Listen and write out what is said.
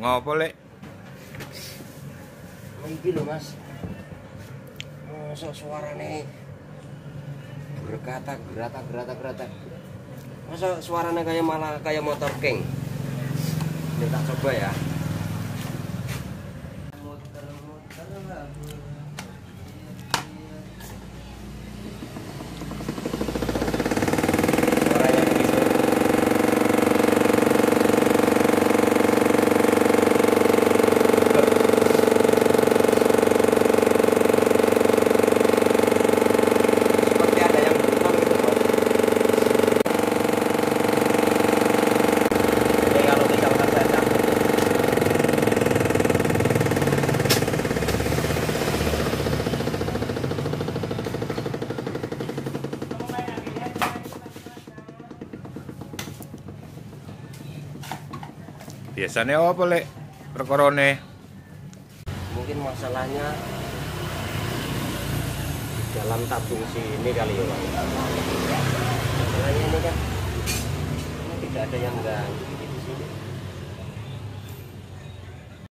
Ngopo lek? Iki lho Mas. Mosok suarane berkata gerata. Masa suaranya malah kayak motor King. Ini tak coba ya. Biasanya apa lek perkorone? Mungkin masalahnya di dalam tabung sini kali ya Pak. Masalahnya ini kan ini tidak ada yang ganggu.